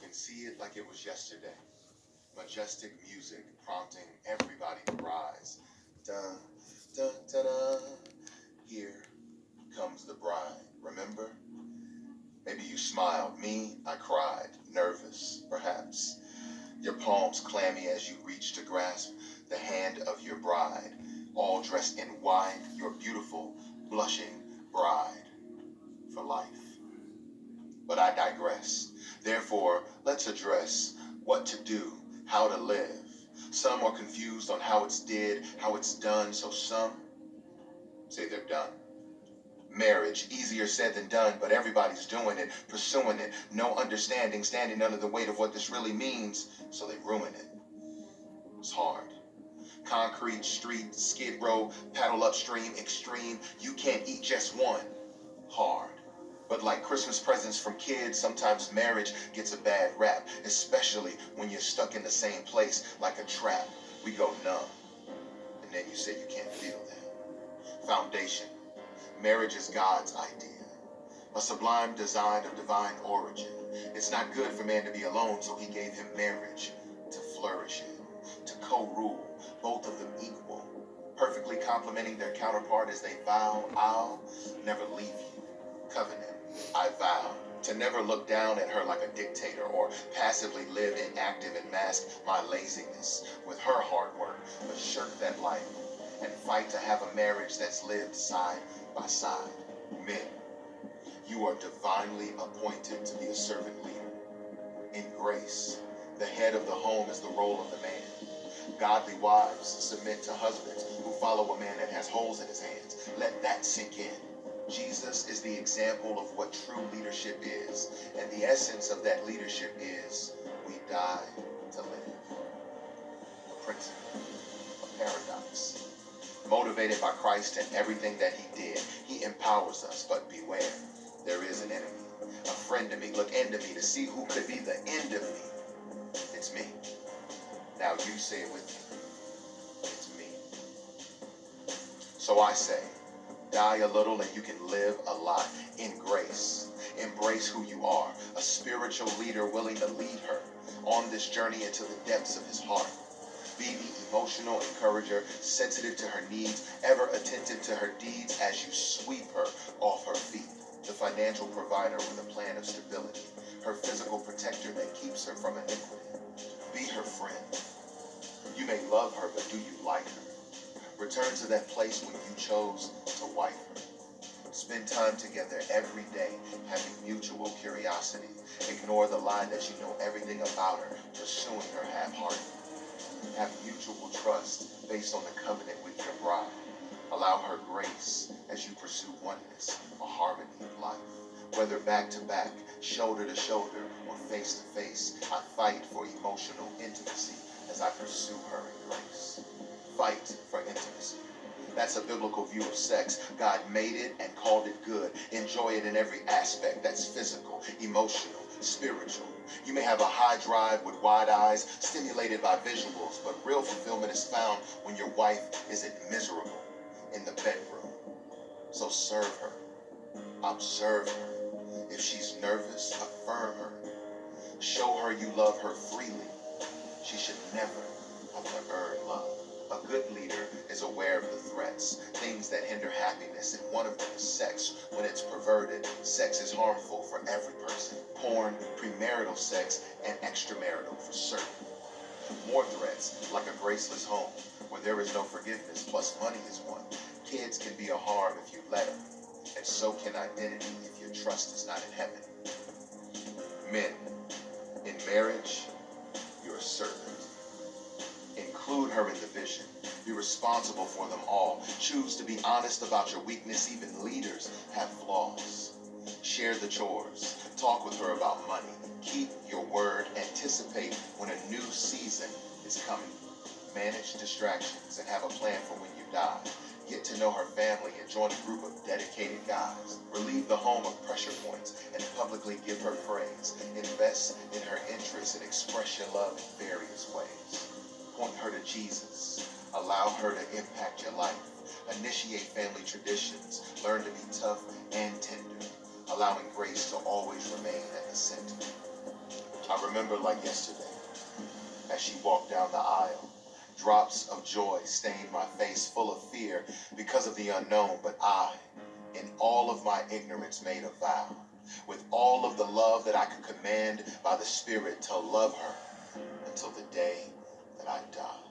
can see it like it was yesterday. Majestic music prompting everybody to rise. Dun, dun, dun, dun. Here comes the bride. Remember? Maybe you smiled. Me, I cried. Nervous, perhaps. Your palms clammy as you reach to grasp the hand of your bride. All dressed in white, your beautiful, blushing bride for life. But I digress. Therefore, let's address what to do, how to live. Some are confused on how it's did, how it's done, so some say they're done. Marriage, easier said than done, but everybody's doing it, pursuing it. No understanding, standing under the weight of what this really means, so they ruin it. It's hard. Concrete street, skid row, paddle upstream, extreme. You can't eat just one. Hard. But like Christmas presents from kids, sometimes marriage gets a bad rap, especially when you're stuck in the same place like a trap. We go numb, and then you say you can't feel that. Foundation. Marriage is God's idea, a sublime design of divine origin. It's not good for man to be alone, so he gave him marriage to flourish in, to co-rule, both of them equal, perfectly complementing their counterpart as they vow, I'll never leave you. Covenant. I vow to never look down at her like a dictator or passively live inactive and mask my laziness with her hard work, but shirk that life and fight to have a marriage that's lived side by side. Men, you are divinely appointed to be a servant leader. In grace, the head of the home is the role of the man. Godly wives submit to husbands who follow a man that has holes in his hands. Let that sink in. Jesus is the example of what true leadership is, and the essence of that leadership is we die to live. A principle, a paradox. Motivated by Christ and everything that he did, he empowers us, but beware, there is an enemy, a friend of me. Look into me to see who could be the end of me. It's me. Now you say it with me. It's me. So I say, die a little and you can live a lot in grace. Embrace who you are, a spiritual leader willing to lead her on this journey into the depths of his heart. Be the emotional encourager, sensitive to her needs, ever attentive to her deeds as you sweep her off her feet. The financial provider with a plan of stability, her physical protector that keeps her from iniquity. Be her friend. You may love her, but do you like her? Return to that place when you chose to wife her. Spend time together every day, having mutual curiosity. Ignore the lie that you know everything about her, pursuing her half-hearted. Have mutual trust based on the covenant with your bride. Allow her grace as you pursue oneness, a harmony of life. Whether back to back, shoulder to shoulder, or face to face, I fight for emotional intimacy as I pursue her in grace. Fight for intimacy. That's a biblical view of sex. God made it and called it good. Enjoy it in every aspect. That's physical, emotional, spiritual. You may have a high drive with wide eyes, stimulated by visuals, but real fulfillment is found when your wife isn't miserable in the bedroom. So serve her. Observe her. If she's nervous, affirm her. Show her you love her freely. She should never have to earn love. A good leader is aware of the threats, things that hinder happiness, and one of them is sex. When it's perverted, sex is harmful for every person. Porn, premarital sex, and extramarital for certain. More threats, like a graceless home, where there is no forgiveness, plus money is one. Kids can be a harm if you let them, and so can identity if your trust is not in heaven. Men, in marriage, you're a servant. Include her in the vision. Be responsible for them all. Choose to be honest about your weakness. Even leaders have flaws. Share the chores. Talk with her about money. Keep your word. Anticipate when a new season is coming. Manage distractions and have a plan for when you die. Get to know her family and join a group of dedicated guys. Relieve the home of pressure points and publicly give her praise. Invest in her interests and express your love in various ways. Point her to Jesus. Allow her to impact your life. Initiate family traditions. Learn to be tough and tender, allowing grace to always remain at the center. I remember like yesterday, as she walked down the aisle. Drops of joy stained my face, full of fear because of the unknown. But I, in all of my ignorance, made a vow, with all of the love that I could command by the Spirit, to love her until the day that I die.